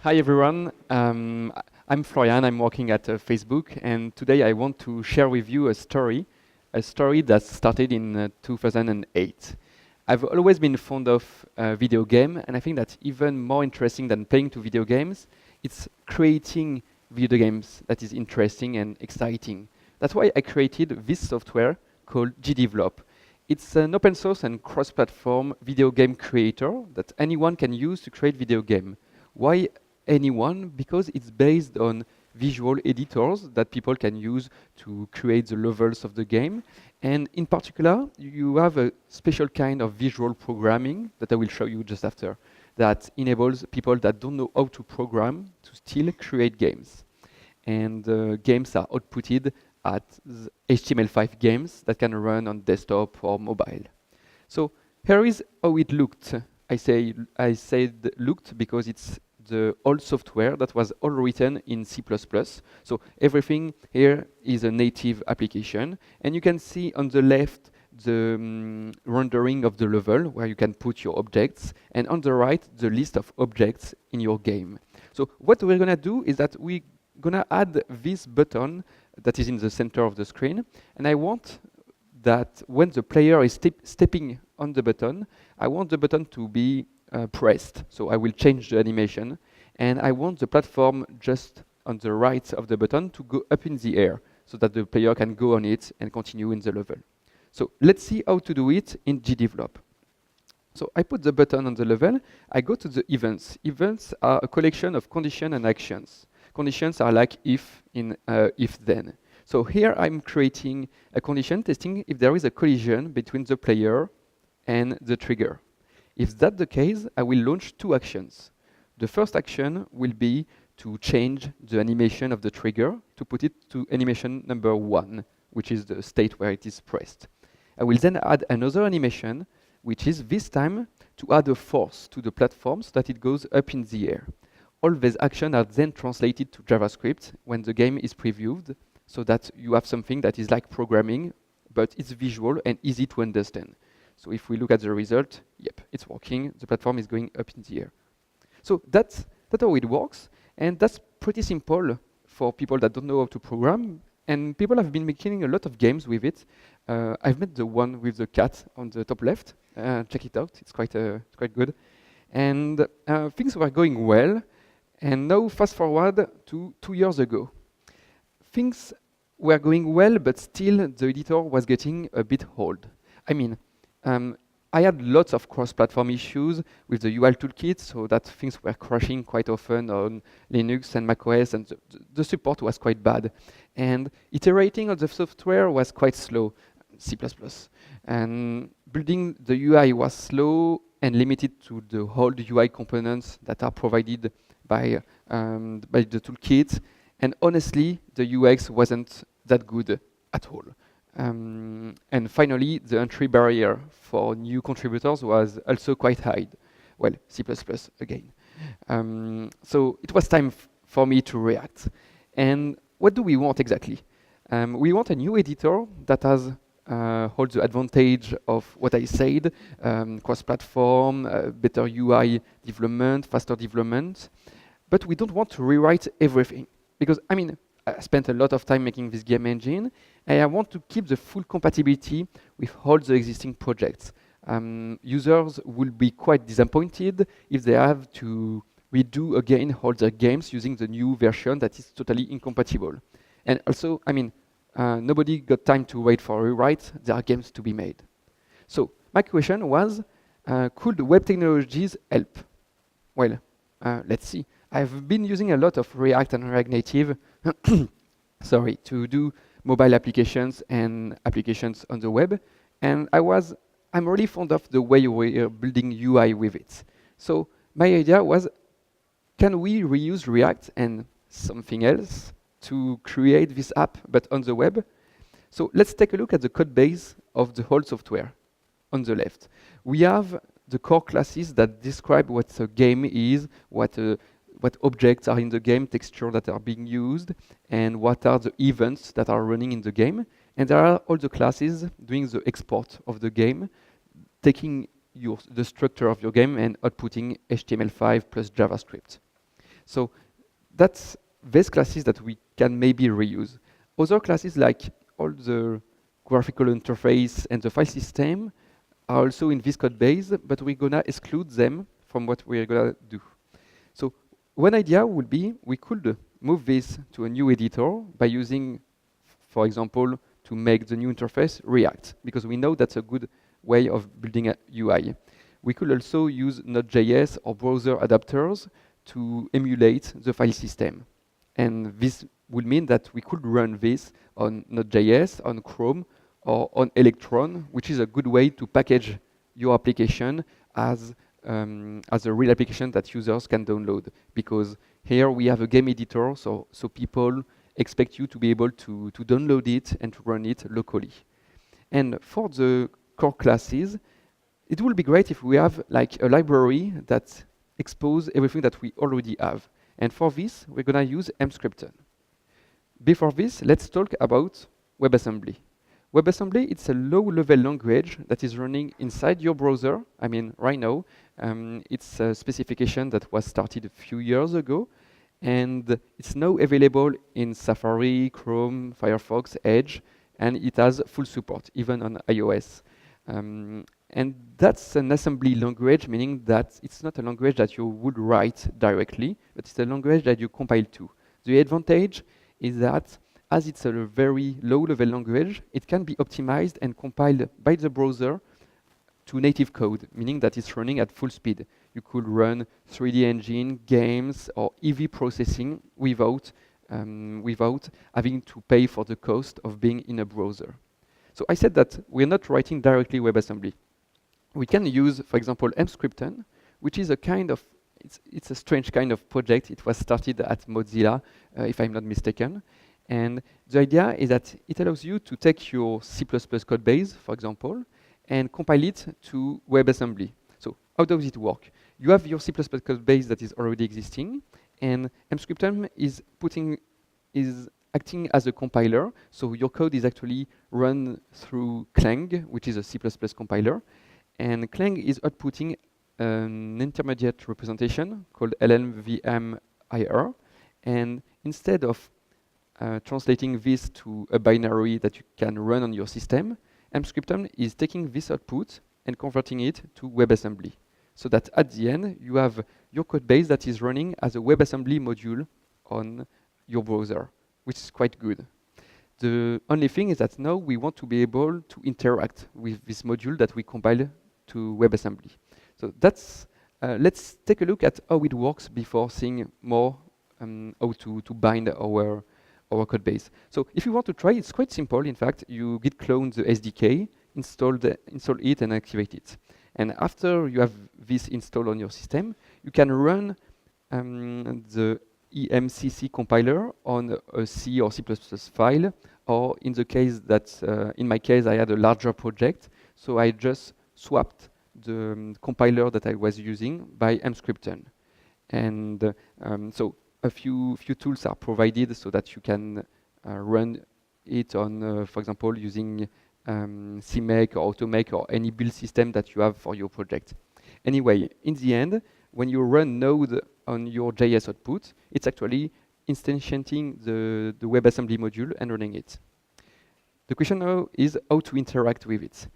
Hi everyone, I'm Florian, I'm working at Facebook, and today I want to share with you a story that started in 2008. I've always been fond of video game, and I think that even more interesting than playing to video games, it's creating video games that is interesting and exciting. That's why I created this software called GDEVELOP. It's an open source and cross-platform video game creator that anyone can use to create video game. Why anyone? Because it's based on visual editors that people can use to create the levels of the game. And in particular, you have a special kind of visual programming that I will show you just after that enables people that don't know how to program to still create games. And games are outputted at HTML5 games that can run on desktop or mobile. So here is how it looked. I said looked because it's the old software that was all written in C++. So everything here is a native application. And you can see on the left the rendering of the level where you can put your objects, and on the right the list of objects in your game. So what we're gonna do is that we're gonna add this button that is in the center of the screen, and I want that when the player is stepping on the button, I want the button to be pressed. So I will change the animation, and I want the platform just on the right of the button to go up in the air so that the player can go on it and continue in the level. So let's see how to do it in GDEVELOP. So I put the button on the level, I go to the events. Events are a collection of conditions and actions. Conditions are like if in if-then. So here I'm creating a condition testing if there is a collision between the player and the trigger. If that's the case, I will launch two actions. The first action will be to change the animation of the trigger to put it to animation number 1, which is the state where it is pressed. I will then add another animation, which is this time to add a force to the platform so that it goes up in the air. All these actions are then translated to JavaScript when the game is previewed, so that you have something that is like programming, but it's visual and easy to understand. So if we look at the result, yep, it's working. The platform is going up in the air. So that's how it works, and that's pretty simple for people that don't know how to program. And people have been making a lot of games with it. I've made the one with the cat on the top left. Check it out. It's quite good. And things were going well. And now fast forward to 2 years ago. Things were going well, but still the editor was getting a bit old. I mean, I had lots of cross-platform issues with the UI toolkit, so that things were crashing quite often on Linux and macOS, and the support was quite bad. And iterating on the software was quite slow, C++. And building the UI was slow and limited to the old UI components that are provided by the toolkit. And honestly, the UX wasn't that good at all. And finally, the entry barrier for new contributors was also quite high. Well, C++ again. So it was time for me to react. And what do we want exactly? We want a new editor that has all the advantage of what I said, cross-platform, better UI development, faster development. But we don't want to rewrite everything. Because, I mean, I spent a lot of time making this game engine, and I want to keep the full compatibility with all the existing projects. Users will be quite disappointed if they have to redo again all their games using the new version that is totally incompatible. And also, I mean, nobody got time to wait for a rewrite. There are games to be made. So my question was, could web technologies help? Well, let's see. I've been using a lot of React and React Native to do mobile applications and applications on the web. And I'm really fond of the way we're building UI with it. So my idea was, can we reuse React and something else to create this app, but on the web? So let's take a look at the code base of the whole software on the left. We have the core classes that describe what a game is, what objects are in the game, texture that are being used, and what are the events that are running in the game. And there are all the classes doing the export of the game, taking the structure of your game and outputting HTML5 plus JavaScript. So that's these classes that we can maybe reuse. Other classes like all the graphical interface and the file system are also in this code base, but we're gonna exclude them from what we're gonna do. So one idea would be we could move this to a new editor by using, for example, to make the new interface React, because we know that's a good way of building a UI. We could also use Node.js or browser adapters to emulate the file system. And this would mean that we could run this on Node.js, on Chrome, or on Electron, which is a good way to package your application as a real application that users can download. Because here we have a game editor, so people expect you to be able to download it and to run it locally. And for the core classes, it will be great if we have like a library that exposes everything that we already have. And for this, we're gonna use Emscripten. Before this, let's talk about WebAssembly. WebAssembly, it's a low-level language that is running inside your browser. I mean, right now, it's a specification that was started a few years ago, and it's now available in Safari, Chrome, Firefox, Edge, and it has full support, even on iOS. And that's an assembly language, meaning that it's not a language that you would write directly, but it's a language that you compile to. The advantage is that as it's a very low-level language, it can be optimized and compiled by the browser to native code, meaning that it's running at full speed. You could run 3D engine, games, or EV processing without having to pay for the cost of being in a browser. So I said that we're not writing directly WebAssembly. We can use, for example, Emscripten, which is a kind of, it's a strange kind of project. It was started at Mozilla, if I'm not mistaken. And the idea is that it allows you to take your C++ code base, for example, and compile it to WebAssembly. So how does it work? You have your C++ code base that is already existing, and Emscripten is acting as a compiler. So your code is actually run through Clang, which is a C++ compiler. And Clang is outputting an intermediate representation called LLVMIR. And instead of translating this to a binary that you can run on your system, Emscripten is taking this output and converting it to WebAssembly. So that at the end, you have your code base that is running as a WebAssembly module on your browser, which is quite good. The only thing is that now we want to be able to interact with this module that we compile to WebAssembly. So that's, let's take a look at how it works before seeing more how to bind our code base. So if you want to try, it's quite simple. In fact, you git clone the SDK, install it, and activate it. And after you have this installed on your system, you can run the EMCC compiler on a C or C++ file, or in the case that, in my case, I had a larger project, so I just swapped the compiler that I was using by Emscripten. And so a few tools are provided so that you can run it on, for example, using CMake or AutoMake or any build system that you have for your project. Anyway, in the end, when you run Node on your JS output, it's actually instantiating the WebAssembly module and running it. The question now is how to interact with it.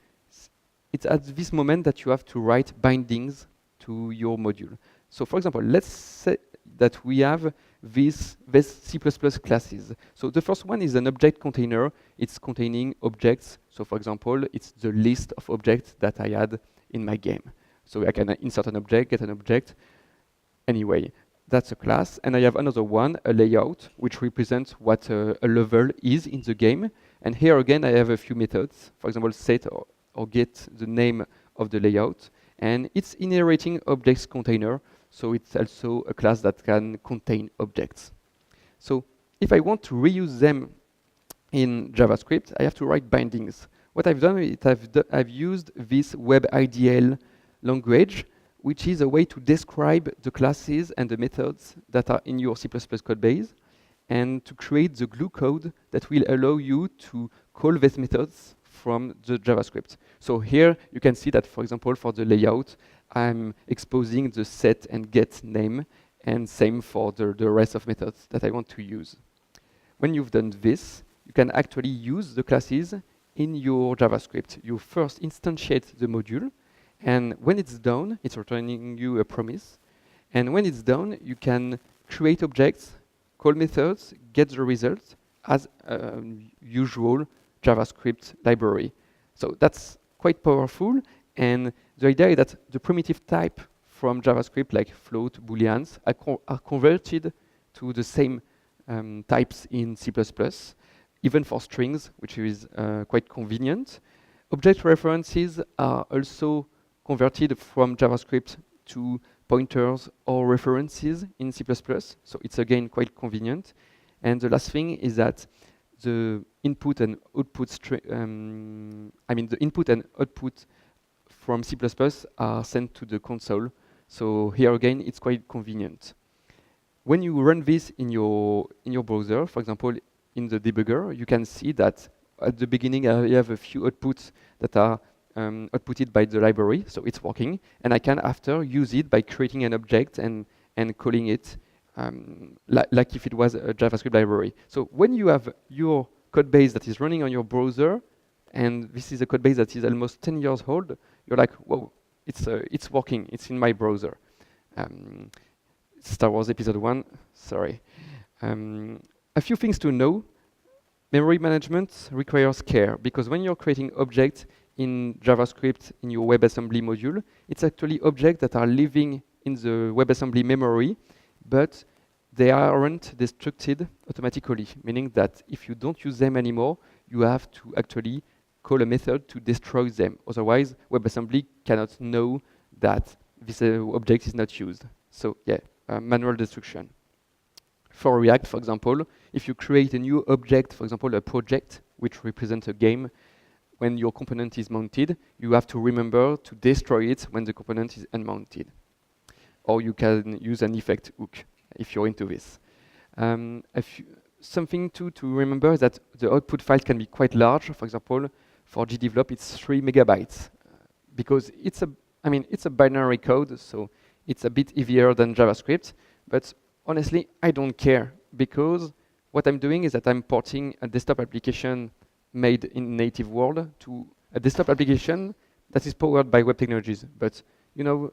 It's at this moment that you have to write bindings to your module. So for example, let's say that we have these C++ classes. So the first one is an object container. It's containing objects. So for example, it's the list of objects that I had in my game. So I can insert an object, get an object. Anyway, that's a class. And I have another one, a layout, which represents what a level is in the game. And here again, I have a few methods. For example, set or get the name of the layout. And it's inheriting objects container. So it's also a class that can contain objects. So if I want to reuse them in JavaScript, I have to write bindings. What I've done is I've used this WebIDL language, which is a way to describe the classes and the methods that are in your C++ code base, and to create the glue code that will allow you to call these methods from the JavaScript. So here you can see that, for example, for the layout, I'm exposing the set and get name, and same for the rest of methods that I want to use. When you've done this, you can actually use the classes in your JavaScript. You first instantiate the module, and when it's done, it's returning you a promise. And when it's done, you can create objects, call methods, get the results as usual JavaScript library. So that's quite powerful, and the idea is that the primitive type from JavaScript, like float, booleans, are converted to the same types in C++, even for strings, which is quite convenient. Object references are also converted from JavaScript to pointers or references in C++, so it's again quite convenient. And the last thing is that the input and output the input and output from C++ are sent to the console. So here again, it's quite convenient. When you run this in your browser, for example, in the debugger, you can see that at the beginning you have a few outputs that are outputted by the library, so it's working, and I can after use it by creating an object and calling it like if it was a JavaScript library. So when you have your code base that is running on your browser, and this is a code base that is almost 10 years old, you're like, whoa, it's working, it's in my browser. Star Wars Episode 1, sorry. A few things to know. Memory management requires care, because when you're creating objects in JavaScript in your WebAssembly module, it's actually objects that are living in the WebAssembly memory, but they aren't destructed automatically, meaning that if you don't use them anymore, you have to actually call a method to destroy them. Otherwise, WebAssembly cannot know that this object is not used. So yeah, manual destruction. For React, for example, if you create a new object, for example, a project, which represents a game, when your component is mounted, you have to remember to destroy it when the component is unmounted. Or you can use an effect hook if you're into this. Something to remember is that the output file can be quite large. For example, for GDEVELOP, it's 3 megabytes because it's a binary code, so it's a bit heavier than JavaScript. But honestly, I don't care, because what I'm doing is that I'm porting a desktop application made in native world to a desktop application that is powered by web technologies. But you know,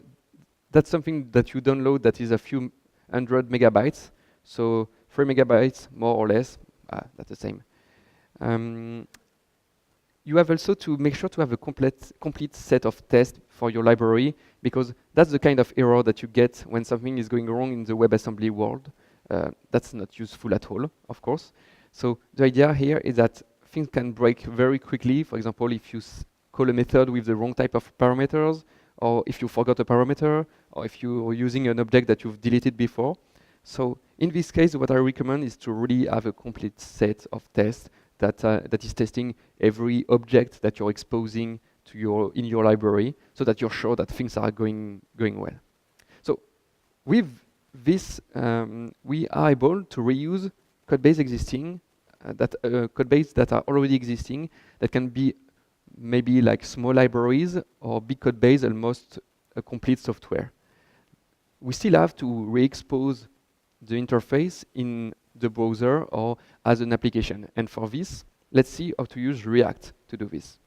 that's something that you download that is a few hundred megabytes. So 3 megabytes, more or less, that's the same. You have also to make sure to have a complete set of tests for your library, because that's the kind of error that you get when something is going wrong in the WebAssembly world. That's not useful at all, of course. So the idea here is that things can break very quickly. For example, if you call a method with the wrong type of parameters, or if you forgot a parameter, or if you're using an object that you've deleted before. So in this case, what I recommend is to really have a complete set of tests that is testing every object that you're exposing to in your library, so that you're sure that things are going well. So with this, we are able to reuse code base existing, code base that are already existing, that can be maybe like small libraries or big code base, almost a complete software. We still have to re-expose the interface in the browser or as an application. And for this, let's see how to use React to do this.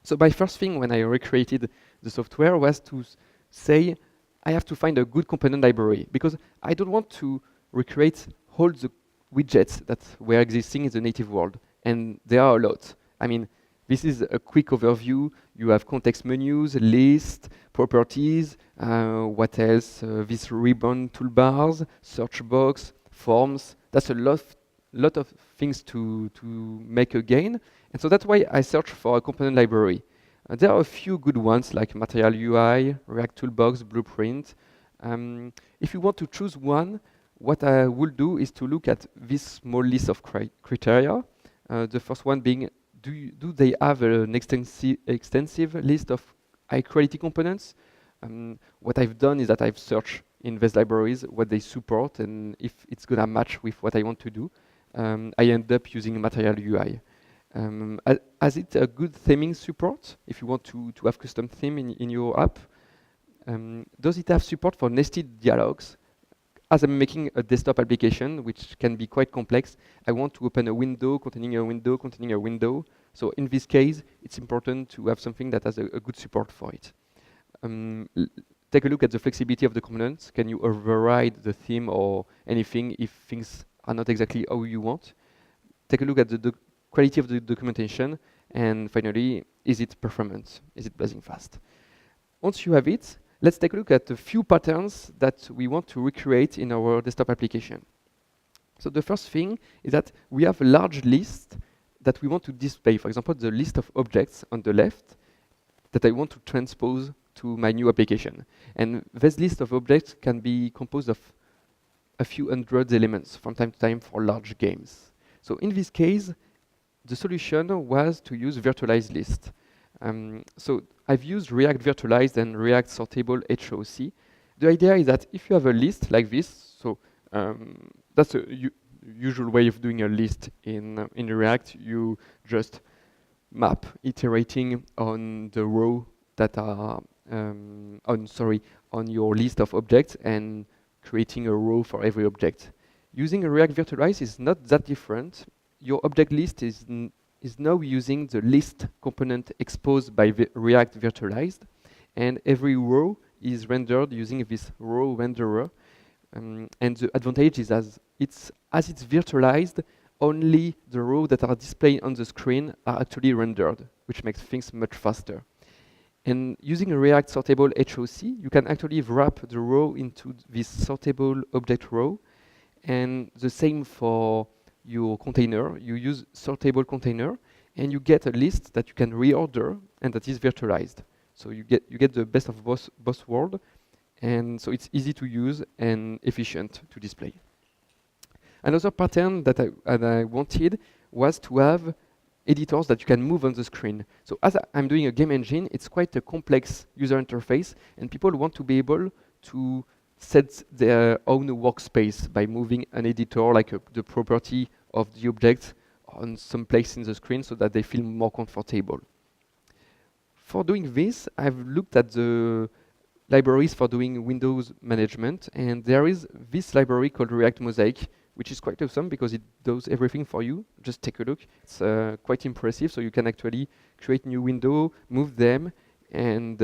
So my first thing when I recreated the software was to say, I have to find a good component library, because I don't want to recreate all the widgets that were existing in the native world. And there are a lot. I mean, this is a quick overview. You have context menus, list, properties, what else? This ribbon toolbars, search box, forms. That's a lot of things to make again. And so that's why I search for a component library. There are a few good ones like Material UI, React Toolbox, Blueprint. If you want to choose one, what I will do is to look at this small list of criteria. The first one being, do they have an extensive list of high-quality components? What I've done is that I've searched in these libraries what they support, and if it's going to match with what I want to do, I end up using Material UI. Has it a good theming support if you want to have custom theme in your app? Does it have support for nested dialogues? as I'm making a desktop application, which can be quite complex, I want to open a window containing a window containing a window. So in this case, it's important to have something that has a good support for it. Take a look at the flexibility of the components. Can you override the theme or anything if things are not exactly how you want? Take a look at the quality of the documentation. And finally, is it performant? Is it buzzing fast? Once you have it, let's take a look at a few patterns that we want to recreate in our desktop application. So the first thing is that we have a large list that we want to display. For example, the list of objects on the left that I want to transpose to my new application. And this list of objects can be composed of a few hundred elements from time to time for large games. So in this case, the solution was to use virtualized list. So I've used React Virtualized and React Sortable HOC. The idea is that if you have a list like this, so that's a usual way of doing a list in React. You just map iterating on the row that are on your list of objects and creating a row for every object. Using a React Virtualized is not that different. Your object list is now using the list component exposed by React Virtualized, and every row is rendered using this row renderer. And the advantage is as it's virtualized, only the rows that are displayed on the screen are actually rendered, which makes things much faster. And using a React Sortable HOC, you can actually wrap the row into this sortable object row, and the same for your container. You use sortable container, and you get a list that you can reorder and that is virtualized. So you get the best of both worlds, and so it's easy to use and efficient to display. Another pattern that I wanted was to have editors that you can move on the screen. So as I'm doing a game engine, it's quite a complex user interface, and people want to be able to set their own workspace by moving an editor, like the property of the object, on some place in the screen so that they feel more comfortable. For doing this, I've looked at the libraries for doing Windows management, and there is this library called React Mosaic, which is quite awesome because it does everything for you. Just take a look. It's quite impressive, so you can actually create new window, move them, and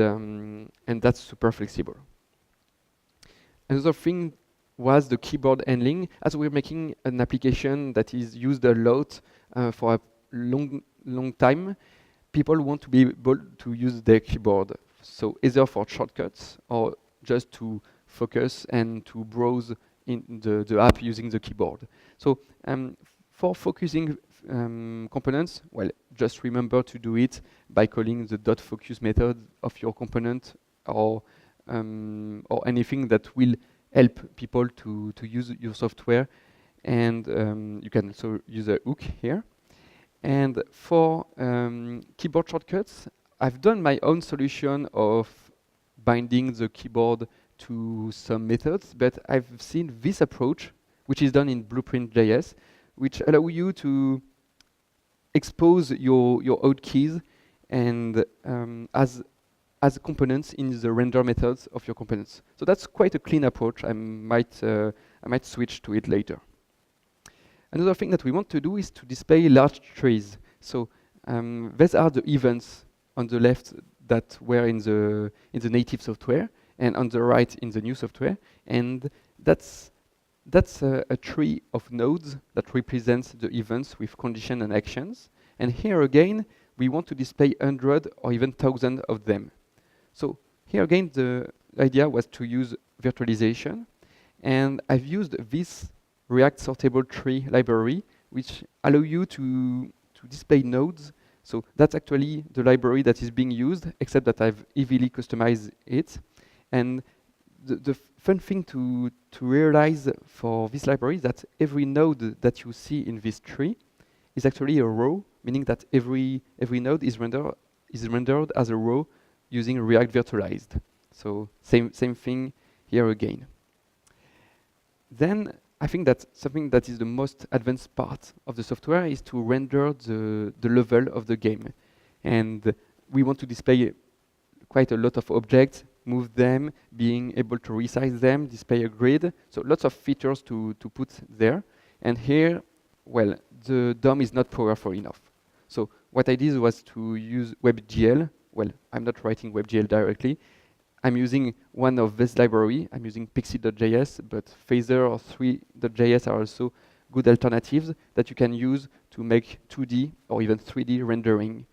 that's super flexible. Another thing was the keyboard handling. As we're making an application that is used a lot for a long time, people want to be able to use their keyboard. So either for shortcuts or just to focus and to browse in the app using the keyboard. So for focusing components, well, just remember to do it by calling the .focus method of your component, or anything that will help people to use your software. And you can also use a hook here. And for keyboard shortcuts, I've done my own solution of binding the keyboard to some methods, but I've seen this approach, which is done in Blueprint.js, which allow you to expose your hotkeys and as components in the render methods of your components. So that's quite a clean approach. I might switch to it later. Another thing that we want to do is to display large trees. So these are the events on the left that were in the native software, and on the right in the new software. And that's a tree of nodes that represents the events with condition and actions. And here again, we want to display 100 or even 1,000 of them. So here again, the idea was to use virtualization. And I've used this React Sortable Tree library, which allow you to display nodes. So that's actually the library that is being used, except that I've heavily customized it. And the fun thing to realize for this library is that every node that you see in this tree is actually a row, meaning that every node is rendered as a row using React Virtualized. So same thing here again. Then I think that something that is the most advanced part of the software is to render the level of the game. And we want to display quite a lot of objects, move them, being able to resize them, display a grid. So lots of features to put there. And here, well, the DOM is not powerful enough. So what I did was to use WebGL. Well, I'm not writing WebGL directly. I'm using one of this library. I'm using pixie.js, but Phaser or 3.js are also good alternatives that you can use to make 2D or even 3D rendering.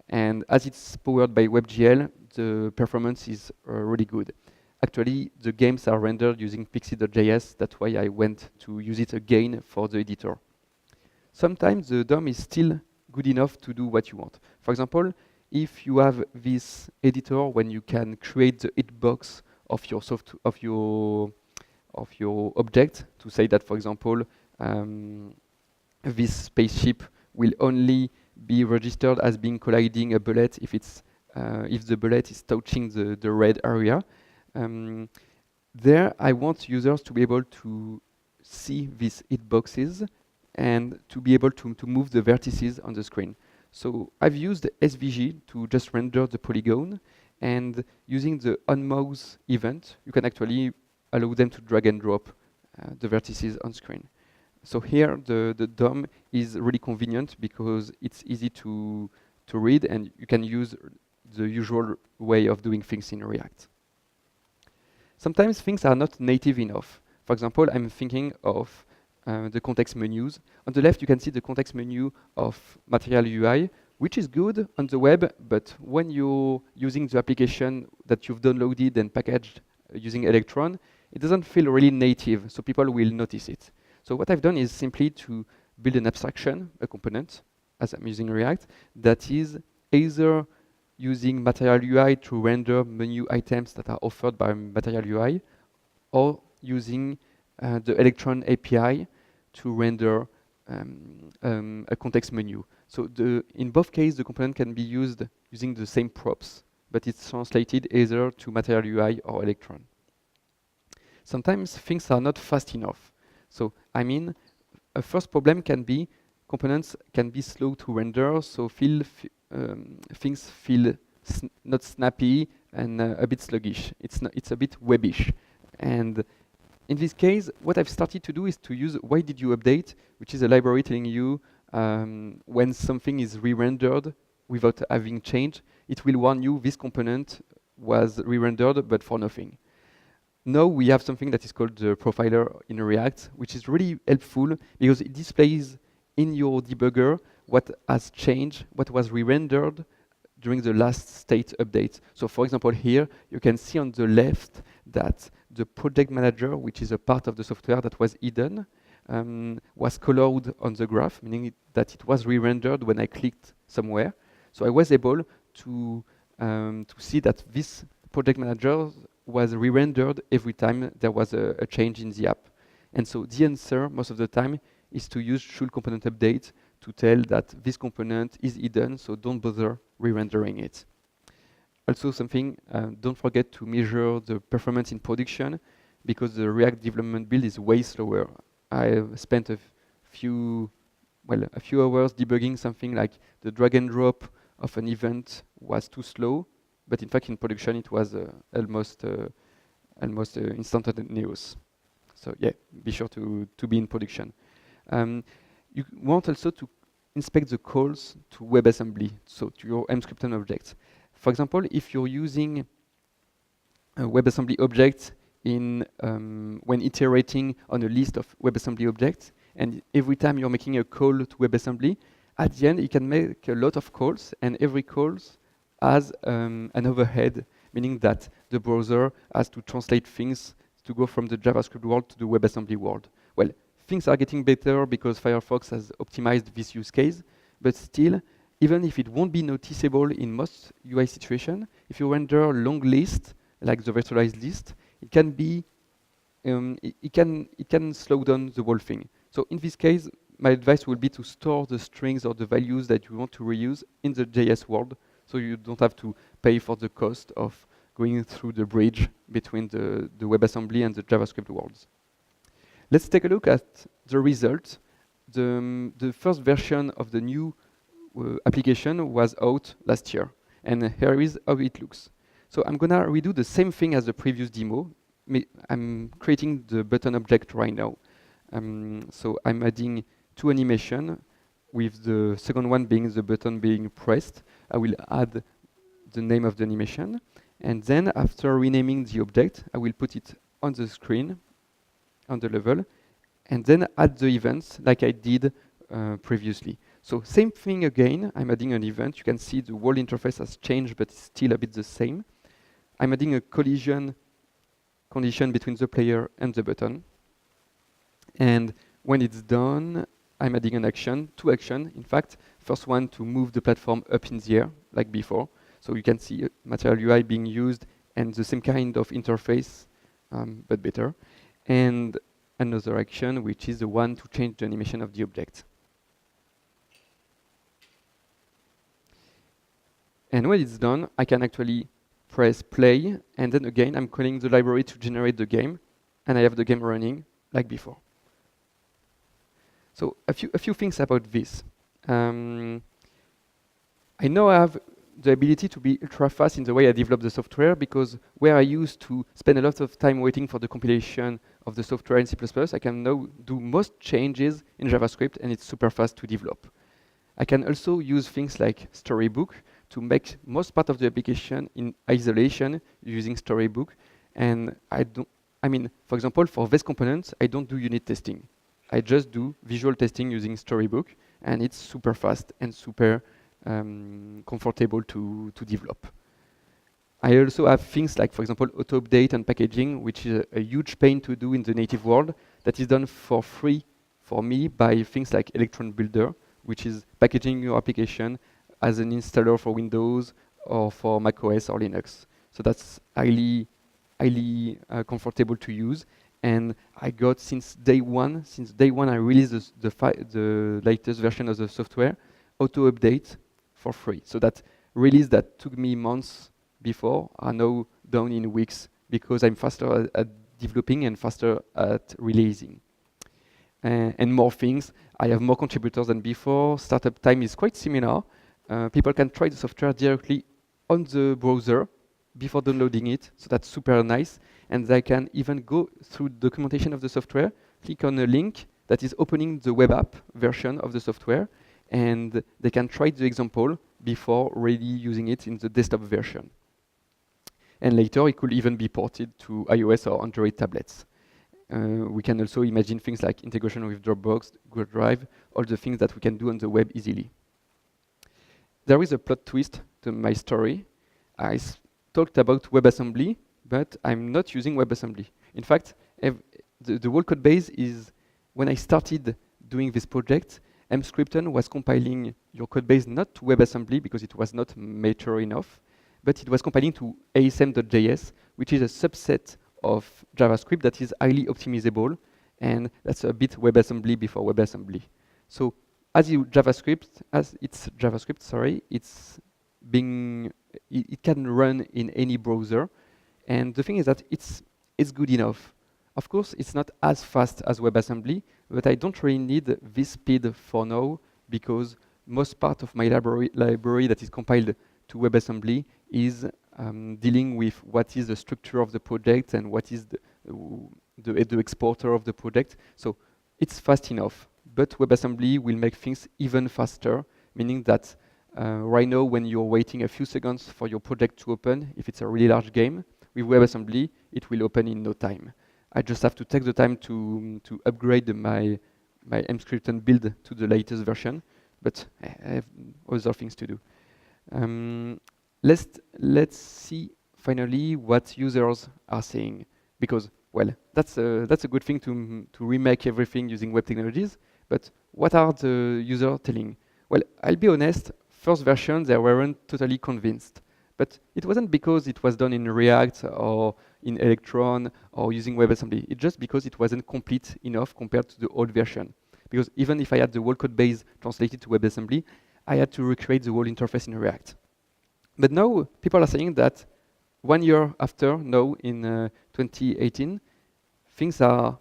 And as it's powered by WebGL, the performance is really good. Actually, the games are rendered using pixie.js. That's why I went to use it again for the editor. Sometimes the DOM is still good enough to do what you want. For example, if you have this editor when you can create the hitbox of your object to say that, for example, this spaceship will only be registered as being colliding a bullet if the bullet is touching the red area. There, I want users to be able to see these hitboxes and to be able to move the vertices on the screen. So I've used SVG to just render the polygon, and using the onMouse event, you can actually allow them to drag and drop the vertices on screen. So here, the DOM is really convenient because it's easy to read, and you can use the usual way of doing things in React. Sometimes things are not native enough. For example, I'm thinking of the context menus. On the left, you can see the context menu of Material UI, which is good on the web, but when you're using the application that you've downloaded and packaged using Electron, it doesn't feel really native, so people will notice it. So what I've done is simply to build an abstraction, a component, as I'm using React, that is either using Material UI to render menu items that are offered by Material UI, or using the Electron API to render a context menu. So in both cases, the component can be used using the same props, but it's translated either to Material UI or Electron. Sometimes things are not fast enough. So I mean, a first problem can be components can be slow to render, so things feel not snappy and a bit sluggish. It's a bit webbish. And in this case, what I've started to do is to use why did you update, which is a library telling you when something is re-rendered without having changed, it will warn you this component was re-rendered but for nothing. Now we have something that is called the profiler in React, which is really helpful because it displays in your debugger what has changed, what was re-rendered during the last state update. So for example, here you can see on the left that the project manager, which is a part of the software that was hidden, was colored on the graph, meaning that it was re-rendered when I clicked somewhere. So I was able to see that this project manager was re-rendered every time there was a change in the app. And so the answer, most of the time, is to use should component update to tell that this component is hidden, so don't bother re-rendering it. Also something, don't forget to measure the performance in production because the React development build is way slower. I've spent a few hours debugging something like the drag and drop of an event was too slow, but in fact in production it was almost instantaneous. So yeah, be sure to be in production. You want also to inspect the calls to WebAssembly, so to your Emscripten objects. For example, if you're using a WebAssembly object when iterating on a list of WebAssembly objects, and every time you're making a call to WebAssembly, at the end you can make a lot of calls, and every call has an overhead, meaning that the browser has to translate things to go from the JavaScript world to the WebAssembly world. Well, things are getting better because Firefox has optimized this use case, but still, even if it won't be noticeable in most UI situations, if you render a long list, like the virtualized list, it can be, it can slow down the whole thing. So in this case, my advice will be to store the strings or the values that you want to reuse in the JS world, so you don't have to pay for the cost of going through the bridge between the WebAssembly and the JavaScript worlds. Let's take a look at the result. The first version of the new application was out last year, and here is how it looks. So I'm gonna redo the same thing as the previous demo. I'm creating the button object right now. So I'm adding two animation, with the second one being the button being pressed. I will add the name of the animation. And then after renaming the object, I will put it on the screen, on the level, and then add the events like I did previously. So same thing again, I'm adding an event. You can see the whole interface has changed, but it's still a bit the same. I'm adding a collision condition between the player and the button. And when it's done, I'm adding an action, two actions, in fact. First one to move the platform up in the air, like before. So you can see Material UI being used and the same kind of interface, but better. And another action, which is the one to change the animation of the object. And when it's done, I can actually press play, and then again, I'm calling the library to generate the game, and I have the game running like before. So a few things about this. I now have the ability to be ultra fast in the way I develop the software, because where I used to spend a lot of time waiting for the compilation of the software in C++, I can now do most changes in JavaScript, and it's super fast to develop. I can also use things like Storybook to make most part of the application in isolation using Storybook. And I mean, for example, for this component, I don't do unit testing. I just do visual testing using Storybook, and it's super fast and super comfortable to develop. I also have things like, for example, auto-update and packaging, which is a huge pain to do in the native world, that is done for free for me by things like Electron Builder, which is packaging your application as an installer for Windows or for macOS or Linux. So that's highly comfortable to use. And I got since day one I released the latest version of the software, auto-update for free. So that release that took me months before are now done in weeks, because I'm faster at developing and faster at releasing. And more things. I have more contributors than before. Startup time is quite similar. People can try the software directly on the browser before downloading it, so that's super nice. And they can even go through documentation of the software, click on a link that is opening the web app version of the software, and they can try the example before really using it in the desktop version. And later, it could even be ported to iOS or Android tablets. We can also imagine things like integration with Dropbox, Google Drive, all the things that we can do on the web easily. There is a plot twist to my story. I talked about WebAssembly, but I'm not using WebAssembly. In fact, the whole code base is, when I started doing this project, Emscripten was compiling your code base not to WebAssembly because it was not mature enough, but it was compiling to asm.js, which is a subset of JavaScript that is highly optimizable, and that's a bit WebAssembly before WebAssembly. So as it's JavaScript, sorry, it can run in any browser, and the thing is that it's good enough. Of course, it's not as fast as WebAssembly, but I don't really need this speed for now, because most part of my library that is compiled to WebAssembly is dealing with what is the structure of the project and what is the exporter of the project. So it's fast enough, but WebAssembly will make things even faster, meaning that right now, when you're waiting a few seconds for your project to open, if it's a really large game, with WebAssembly, it will open in no time. I just have to take the time to upgrade my Emscripten build to the latest version, but I have other things to do. Let's see finally what users are saying, because, well, that's a good thing to remake everything using web technologies, but what are the users telling? Well, I'll be honest, first version, they weren't totally convinced. But it wasn't because it was done in React or in Electron or using WebAssembly. It's just because it wasn't complete enough compared to the old version. Because even if I had the whole code base translated to WebAssembly, I had to recreate the whole interface in React. But now people are saying that 1 year after, now in 2018, things are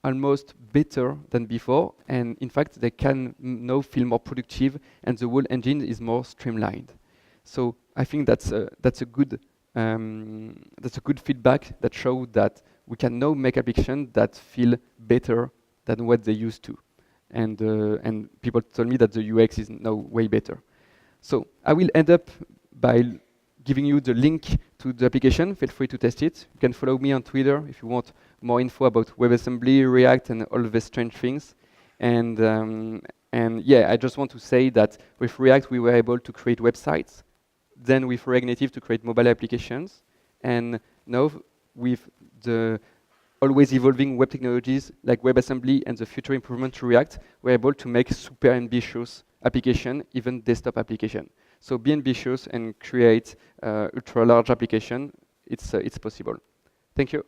almost better than before, and in fact they can now feel more productive, and the whole engine is more streamlined. So I think that's a good that's a good feedback that showed that we can now make applications that feel better than what they used to. And people told me that the UX is now way better. So I will end up by giving you the link to the application. Feel free to test it. You can follow me on Twitter if you want more info about WebAssembly, React, and all the strange things. And yeah, I just want to say that with React, we were able to create websites. Then with React Native to create mobile applications. And now with the always evolving web technologies like WebAssembly and the future improvement to React, we're able to make super ambitious application, even desktop application. So be ambitious and create ultra large application. It's possible. Thank you.